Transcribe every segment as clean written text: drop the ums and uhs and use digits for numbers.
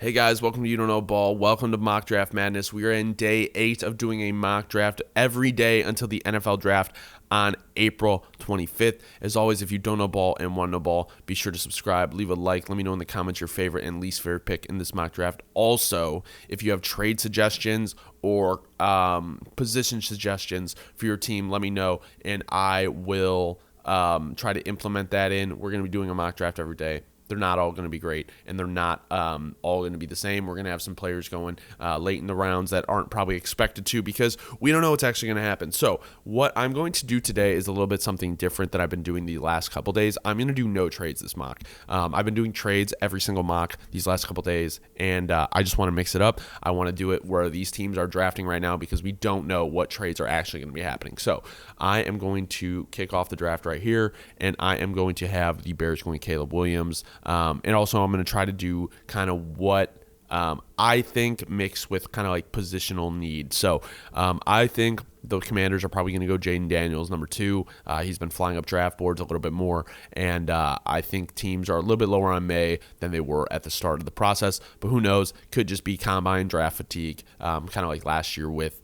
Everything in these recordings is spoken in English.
Hey guys, welcome to You Don't Know Ball. Welcome to Mock Draft Madness. We are in day 8 of doing a mock draft every day until the NFL draft on April 25th. As always, if you don't know ball and want to know ball, be sure to subscribe, leave a like, let me know in the comments your favorite and least favorite pick in this mock draft. Also, if you have trade suggestions or position suggestions for your team, let me know and I will try to implement that in. We're going to be doing a mock draft every day. They're not all going to be great, and they're not all going to be the same. We're going to have some players going late in the rounds that aren't probably expected to because we don't know what's actually going to happen. So what I'm going to do today is a little bit something different that I've been doing the last couple days. I'm going to do no trades this mock. I've been doing trades every single mock these last couple days, and I just want to mix it up. I want to do it where these teams are drafting right now because we don't know what trades are actually going to be happening. So I am going to kick off the draft right here, and I am going to have the Bears going Caleb Williams. And also I'm going to try to do kind of what I think mixed with kind of like positional need. So I think the Commanders are probably going to go Jaden Daniels, number 2. He's been flying up draft boards a little bit more, and I think teams are a little bit lower on May than they were at the start of the process. But who knows? Could just be combine draft fatigue, kind of like last year with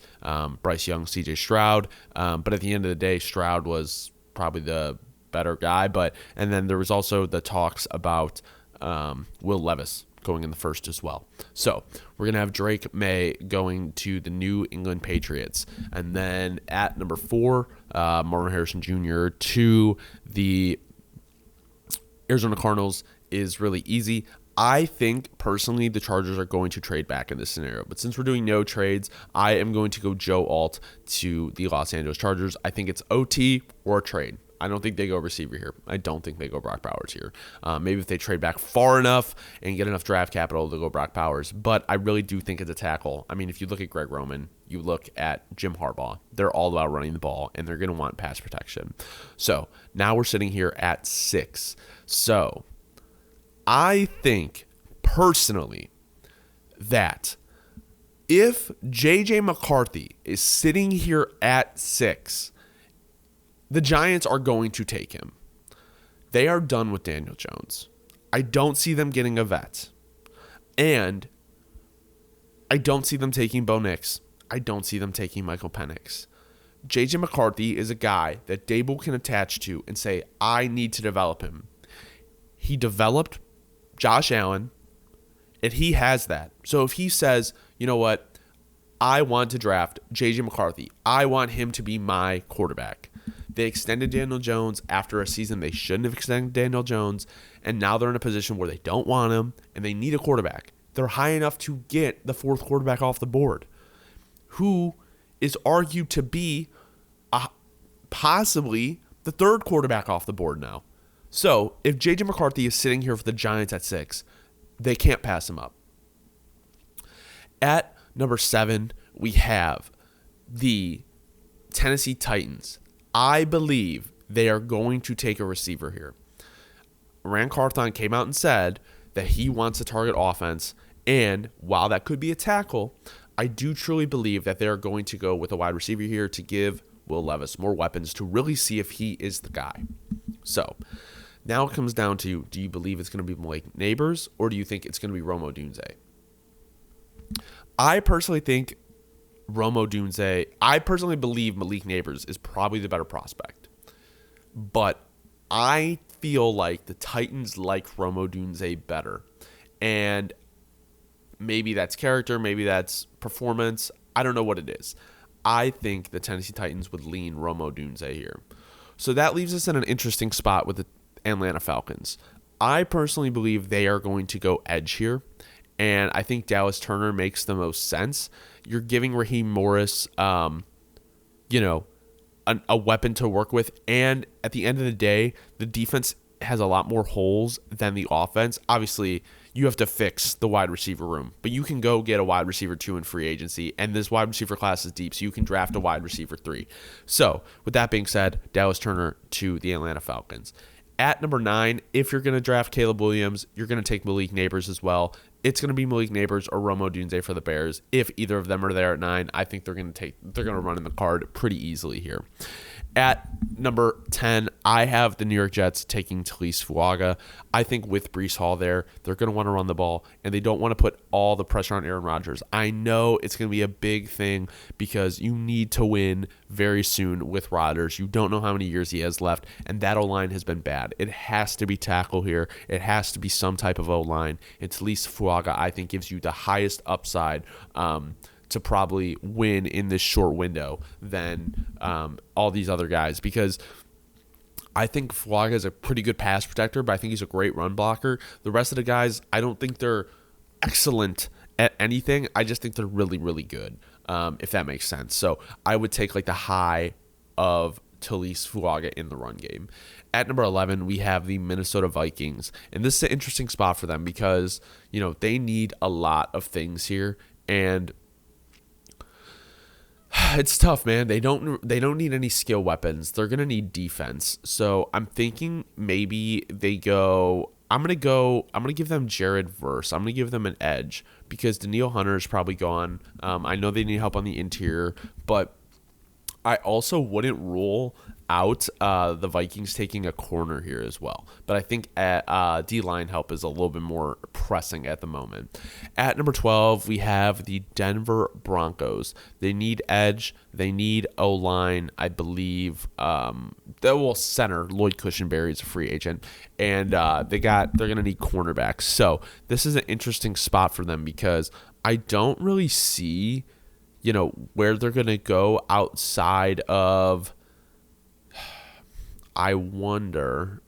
Bryce Young, C.J. Stroud. But at the end of the day, Stroud was probably the better guy. And then there was also the talks about Will Levis going in the first as well. So we're going to have Drake May going to the New England Patriots. And then at number 4, Marvin Harrison Jr. to the Arizona Cardinals is really easy. I think, personally, the Chargers are going to trade back in this scenario. But since we're doing no trades, I am going to go Joe Alt to the Los Angeles Chargers. I think it's OT or trade. I don't think they go receiver here. I don't think they go Brock Bowers here. Maybe if they trade back far enough and get enough draft capital, they'll go Brock Bowers. But I really do think it's a tackle. I mean, if you look at Greg Roman, you look at Jim Harbaugh, they're all about running the ball, and they're going to want pass protection. So now we're sitting here at 6. So I think, personally, that if J.J. McCarthy is sitting here at 6, the Giants are going to take him. They are done with Daniel Jones. I don't see them getting a vet. And I don't see them taking Bo Nix. I don't see them taking Michael Penix. J.J. McCarthy is a guy that Dable can attach to and say, I need to develop him. He developed Josh Allen, and he has that. So if he says, you know what, I want to draft J.J. McCarthy. I want him to be my quarterback. They extended Daniel Jones after a season they shouldn't have extended Daniel Jones, and now they're in a position where they don't want him, and they need a quarterback. They're high enough to get the 4th quarterback off the board, who is argued to be possibly the 3rd quarterback off the board now. So if J.J. McCarthy is sitting here for the Giants at 6, they can't pass him up. At number 7, we have the Tennessee Titans. I believe they are going to take a receiver here. Rand Carthon came out and said that he wants to target offense, and while that could be a tackle, I do truly believe that they're going to go with a wide receiver here to give Will Levis more weapons to really see if he is the guy. So now it comes down to, do you believe it's going to be Malik Neighbors, or do you think it's going to be Rome Odunze? I personally think Rome Odunze, I personally believe Malik Neighbors is probably the better prospect. But I feel like the Titans like Rome Odunze better. And maybe that's character, maybe that's performance. I don't know what it is. I think the Tennessee Titans would lean Rome Odunze here. So that leaves us in an interesting spot with the Atlanta Falcons. I personally believe they are going to go edge here. And I think Dallas Turner makes the most sense. You're giving Raheem Morris, a weapon to work with. And at the end of the day, the defense has a lot more holes than the offense. Obviously, you have to fix the wide receiver room. But you can go get a wide receiver 2 in free agency. And this wide receiver class is deep, so you can draft a wide receiver 3. So, with that being said, Dallas Turner to the Atlanta Falcons. At number 9, if you're going to draft Caleb Williams, you're going to take Malik Neighbors as well. It's going to be Malik Neighbors or Rome Odunze for the Bears. If either of them are there at 9, I think they're going to run in the card pretty easily here. At number 10, I have the New York Jets taking Talise Fuaga. I think with Breece Hall there, they're going to want to run the ball, and they don't want to put all the pressure on Aaron Rodgers. I know it's going to be a big thing because you need to win very soon with Rodgers. You don't know how many years he has left, and that O-line has been bad. It has to be tackle here. It has to be some type of O-line. And Talise Fuaga, I think, gives you the highest upside to probably win in this short window than all these other guys, because I think Fuaga is a pretty good pass protector, but I think he's a great run blocker. The rest of the guys, I don't think they're excellent at anything. I just think they're really, really good, if that makes sense. So I would take like the high of Talise Fuaga in the run game. At number 11, we have the Minnesota Vikings, and this is an interesting spot for them because, you know, they need a lot of things here, and it's tough, man. They don't need any skill weapons. They're gonna need defense. So I'm thinking maybe they go. I'm gonna give them Jared Verse. I'm gonna give them an edge because Danielle Hunter is probably gone. I know they need help on the interior, but I also wouldn't rule out the Vikings taking a corner here as well. But I think D-line help is a little bit more pressing at the moment. At number 12, we have the Denver Broncos. They need edge. They need O-line, I believe. Center. Lloyd Cushenberry is a free agent. And they're going to need cornerbacks. So this is an interesting spot for them because I don't really see, you know, where they're going to go outside of. I wonder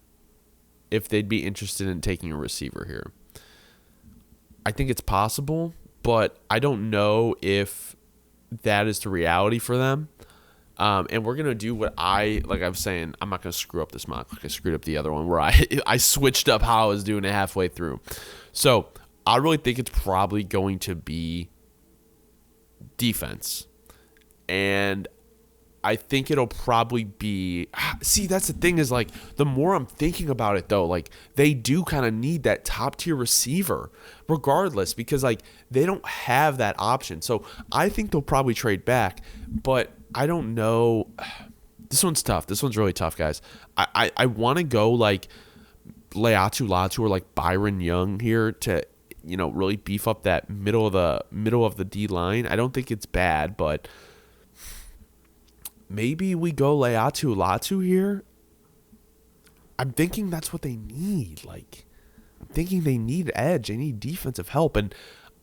if they'd be interested in taking a receiver here. I think it's possible, but I don't know if that is the reality for them. And we're going to do what I was saying, I'm not going to screw up this mock like I screwed up the other one where I switched up how I was doing it halfway through. So I really think it's probably going to be defense. And I think it'll probably be. See, that's the thing is, like, the more I'm thinking about it, though, like, they do kind of need that top tier receiver regardless because, like, they don't have that option. So I think they'll probably trade back, but I don't know. This one's tough. This one's really tough, guys. I want to go, like, Leatu Latu or, like, Byron Young here to, you know, really beef up that middle of the D line. I don't think it's bad, but maybe we go Leatu Latu here. I'm thinking that's what they need. Like, I'm thinking they need edge. They need defensive help. And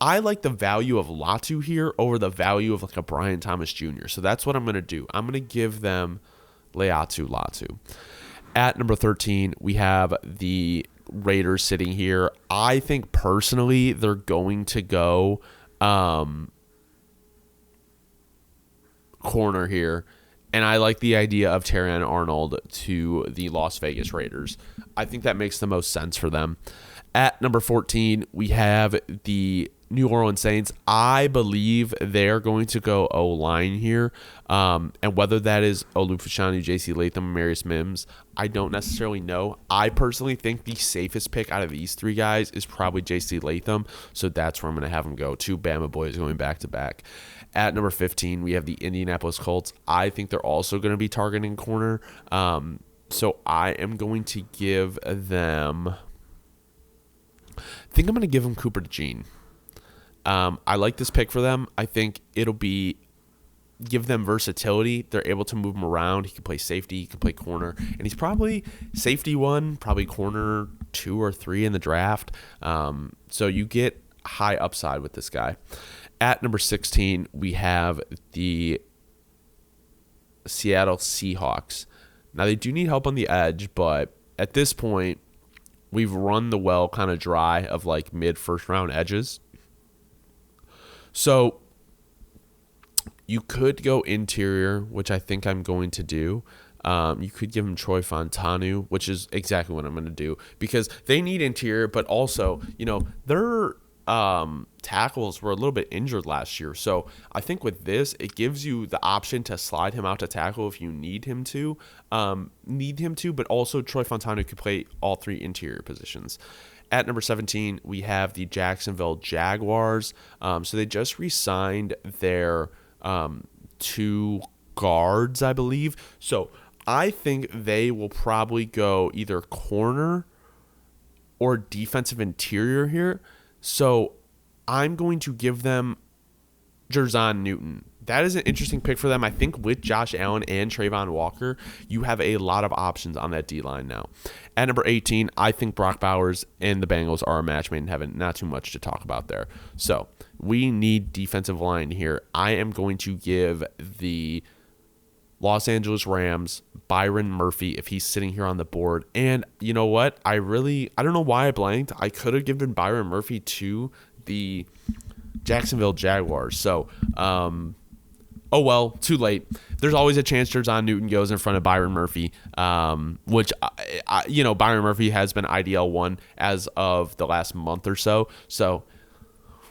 I like the value of Latu here over the value of like a Brian Thomas Jr. So that's what I'm going to do. I'm going to give them Leatu Latu. At number 13, we have the Raiders sitting here. I think personally they're going to go corner here. And I like the idea of Terrion Arnold to the Las Vegas Raiders. I think that makes the most sense for them. At number 14, we have the New Orleans Saints. I believe they're going to go O-line here. And whether that is Olu Fashanu, J.C. Latham, Marius Mims, I don't necessarily know. I personally think the safest pick out of these three guys is probably J.C. Latham. So that's where I'm going to have him go. Two Bama boys going back to back. At number 15, we have the Indianapolis Colts. I think they're also going to be targeting corner. So I am going to give them. I think I'm going to give them Cooper DeJean. I like this pick for them. I think it'll give them versatility. They're able to move him around. He can play safety. He can play corner. And he's probably safety 1, probably corner 2 or 3 in the draft. So you get high upside with this guy. At number 16, we have the Seattle Seahawks. Now, they do need help on the edge, but at this point, we've run the well kind of dry of like mid-first round edges. So you could go interior, which I think I'm going to do. You could give him Troy Fontanu, which is exactly what I'm going to do because they need interior, but also, you know, their tackles were a little bit injured last year. So I think with this, it gives you the option to slide him out to tackle if you need him to, but also Troy Fontanu could play all three interior positions. At number 17, we have the Jacksonville Jaguars. So they just re-signed their 2 guards, I believe. So I think they will probably go either corner or defensive interior here. So I'm going to give them Jerzon Newton. That is an interesting pick for them. I think with Josh Allen and Trayvon Walker, you have a lot of options on that D-line now. At number 18, I think Brock Bowers and the Bengals are a match made in heaven. Not too much to talk about there. So we need defensive line here. I am going to give the Los Angeles Rams Byron Murphy if he's sitting here on the board. And you know what? I don't know why I blanked. I could have given Byron Murphy to the Jacksonville Jaguars. So, oh well, too late. There's always a chance Jerzon Newton goes in front of Byron Murphy, which, Byron Murphy has been IDL 1 as of the last month or so. So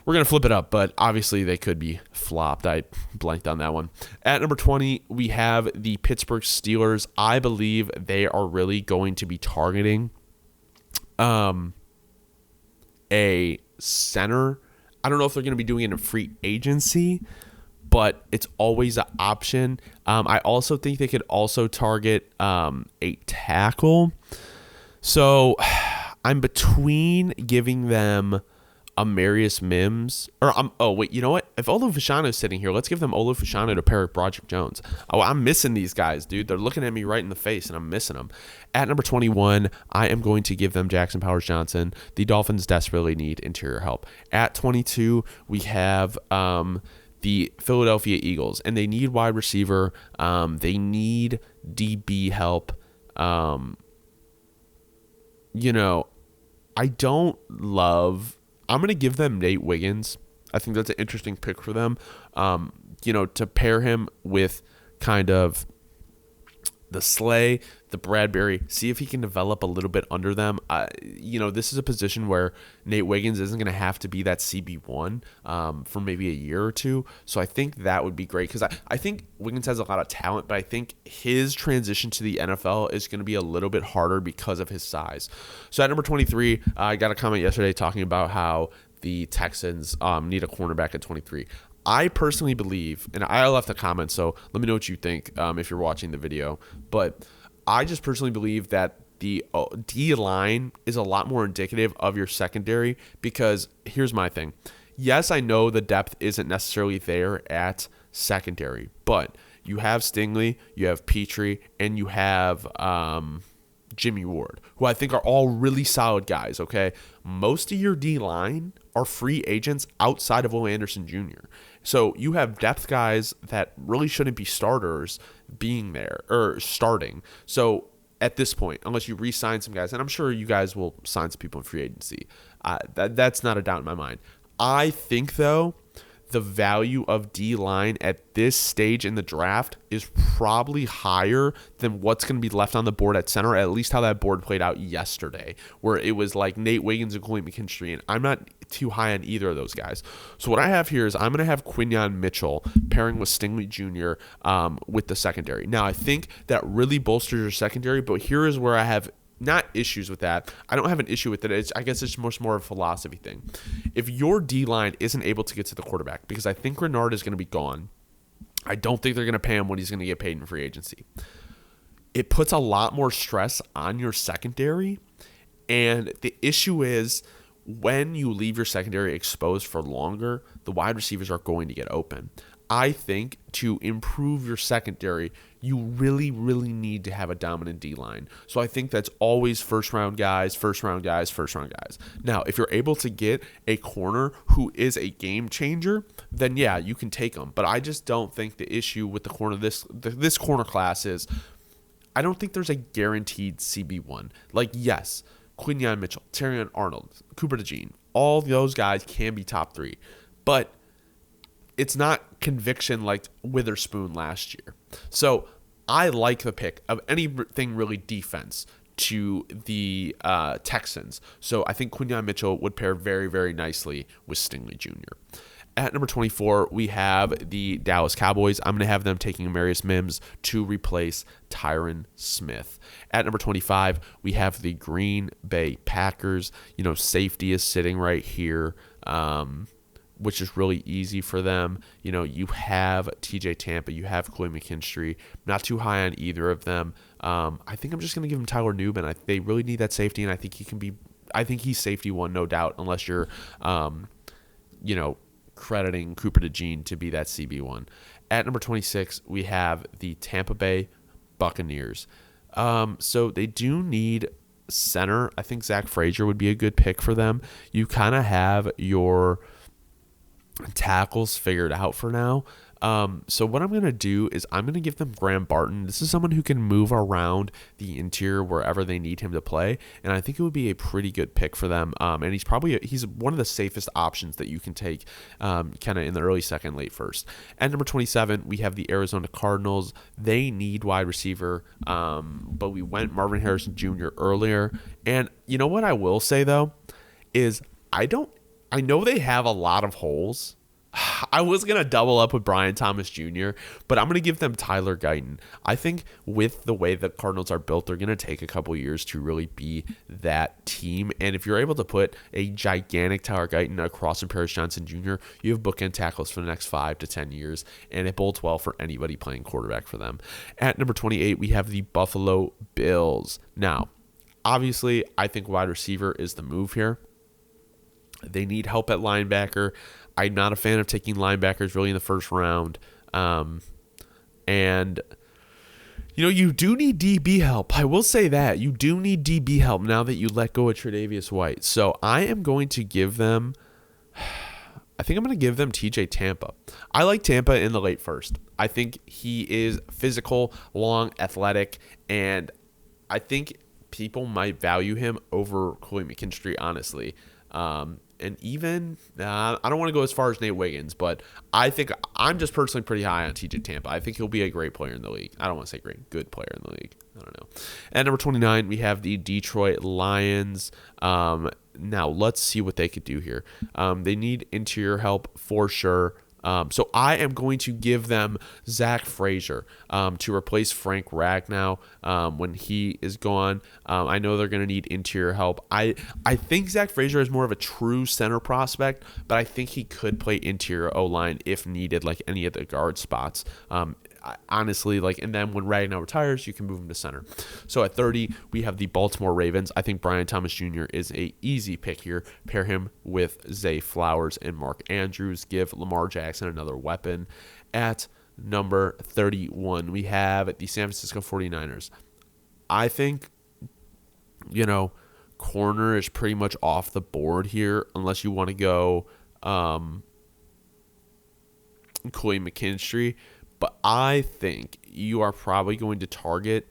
we're going to flip it up, but obviously they could be flopped. I blanked on that one. At number 20, we have the Pittsburgh Steelers. I believe they are really going to be targeting a center. I don't know if they're going to be doing it in free agency, but it's always an option. I also think they could also target a tackle. So I'm between giving them Amarius Mims, or you know what? If Olu Fashanu is sitting here, let's give them Olu Fashanu to pair with Broderick Jones. Oh, I'm missing these guys, dude. They're looking at me right in the face, and I'm missing them. At number 21, I am going to give them Jackson Powers-Johnson. The Dolphins desperately need interior help. At 22, we have the Philadelphia Eagles, and they need wide receiver. They need DB help. I don't love. I'm going to give them Nate Wiggins. I think that's an interesting pick for them. To pair him with kind of the Slay, the Bradbury, see if he can develop a little bit under them. This is a position where Nate Wiggins isn't going to have to be that CB1 for maybe a year or two. So I think that would be great because I think Wiggins has a lot of talent, but I think his transition to the NFL is going to be a little bit harder because of his size. So at number 23, I got a comment yesterday talking about how the Texans need a cornerback at 23. I personally believe, and I left a comment, so let me know what you think if you're watching the video, but I just personally believe that the D-line is a lot more indicative of your secondary because here's my thing. Yes, I know the depth isn't necessarily there at secondary, but you have Stingley, you have Petrie, and you have Jimmy Ward, who I think are all really solid guys, okay? Most of your D-line are free agents outside of Will Anderson Jr. So you have depth guys that really shouldn't be starters being there or starting. So at this point, unless you re-sign some guys, and I'm sure you guys will sign some people in free agency, that's not a doubt in my mind. I think, though, the value of D-line at this stage in the draft is probably higher than what's going to be left on the board at center, at least how that board played out yesterday, where it was like Nate Wiggins and Khalil McKinstry, and I'm not too high on either of those guys. So what I have here is I'm going to have Quinyon Mitchell pairing with Stingley Jr. With the secondary. Now, I think that really bolsters your secondary, but here is where I have not issues with that. I don't have an issue with it. I guess it's much more of a philosophy thing. If your D-line isn't able to get to the quarterback, because I think Renard is going to be gone, I don't think they're going to pay him what he's going to get paid in free agency. It puts a lot more stress on your secondary, and the issue is when you leave your secondary exposed for longer, the wide receivers are going to get open. I think to improve your secondary, you really, really need to have a dominant D-line. So I think that's always first-round guys. Now, if you're able to get a corner who is a game changer, then yeah, you can take them. But I just don't think the issue with the corner this corner class is I don't think there's a guaranteed CB1. Like, yes, Quinyon Mitchell, Terrion Arnold, Cooper DeJean, all those guys can be top 3. But it's not conviction like Witherspoon last year. So I like the pick of anything really defense to the Texans. So I think Quinyon Mitchell would pair very, very nicely with Stingley Jr. At number 24, we have the Dallas Cowboys. I'm going to have them taking Amarius Mims to replace Tyron Smith. At number 25, we have the Green Bay Packers. Safety is sitting right here. which is really easy for them. You have TJ Tampa, you have Khalil McKinstry. Not too high on either of them. I think I'm just going to give him Tyler Nubin. They really need that safety, and I think he's safety one, no doubt, unless you're, crediting Cooper DeJean to be that CB1. At number 26, we have the Tampa Bay Buccaneers. So they do need center. I think Zach Frazier would be a good pick for them. You kind of have your tackles figured out for now. So what I'm going to do is I'm going to give them Graham Barton. This is someone who can move around the interior wherever they need him to play, and I think it would be a pretty good pick for them. And he's one of the safest options that you can take kind of in the early second, late first. At number 27, we have the Arizona Cardinals. They need wide receiver, but we went Marvin Harrison Jr. earlier. And you know what I will say, though, is I know they have a lot of holes. I was going to double up with Brian Thomas Jr., but I'm going to give them Tyler Guyton. I think with the way the Cardinals are built, they're going to take a couple years to really be that team. And if you're able to put a gigantic Tyler Guyton across from Paris Johnson Jr., you have bookend tackles for the next 5 to 10 years, and it bodes well for anybody playing quarterback for them. At number 28, we have the Buffalo Bills. Now, obviously, I think wide receiver is the move here. They need help at linebacker. I'm not a fan of taking linebackers really in the first round. And, you do need DB help. I will say that. You do need DB help now that you let go of Tre'Davious White. So I am going to give them TJ Tampa. I like Tampa in the late first. I think he is physical, long, athletic, and I think people might value him over Khalil McKinstry, honestly. And even, I don't want to go as far as Nate Wiggins, but I think I'm just personally pretty high on TJ Tampa. I think he'll be a great player in the league. I don't want to say great, good player in the league. I don't know. At number 29, we have the Detroit Lions. Now, let's see what they could do here. They need interior help for sure. So I am going to give them Zach Frazier to replace Frank Ragnow when he is gone. I know they're going to need interior help. I think Zach Frazier is more of a true center prospect, but I think he could play interior O-line if needed, like any of the guard spots. Honestly, and then when Ragnow retires, you can move him to center. So at 30, we have the Baltimore Ravens. I think Brian Thomas Jr. is a easy pick here. Pair him with Zay Flowers and Mark Andrews. Give Lamar Jackson another weapon. At number 31, we have the San Francisco 49ers. I think, corner is pretty much off the board here unless you want to go Khalil McKinstry. But I think you are probably going to target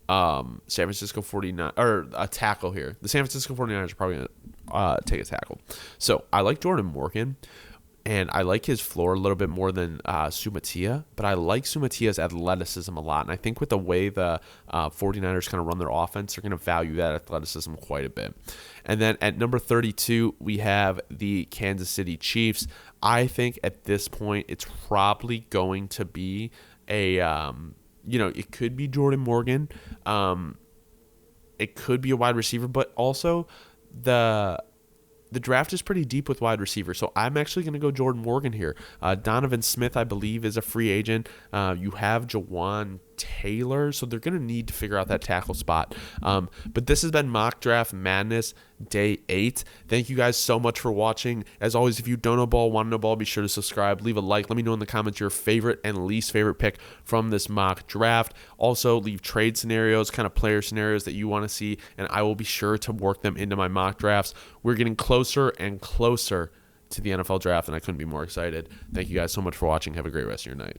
San Francisco 49 or a tackle here. The San Francisco 49ers are probably going to take a tackle. So I like Jordan Morgan, and I like his floor a little bit more than Sumatia, but I like Sumatia's athleticism a lot. And I think with the way the 49ers kind of run their offense, they're going to value that athleticism quite a bit. And then at number 32, we have the Kansas City Chiefs. I think at this point, it's probably going to be it could be Jordan Morgan. It could be a wide receiver, but also the draft is pretty deep with wide receiver, so I'm actually going to go Jordan Morgan here. Donovan Smith, I believe, is a free agent. You have Jawan Taylor, so they're going to need to figure out that tackle spot. But this has been Mock Draft Madness Day 8. Thank you guys so much for watching. As always, if you don't know ball, want to know ball, be sure to subscribe. Leave a like. Let me know in the comments your favorite and least favorite pick from this mock draft. Also, leave trade scenarios, kind of player scenarios that you want to see, and I will be sure to work them into my mock drafts. We're getting closer and closer to the NFL draft, and I couldn't be more excited. Thank you guys so much for watching. Have a great rest of your night.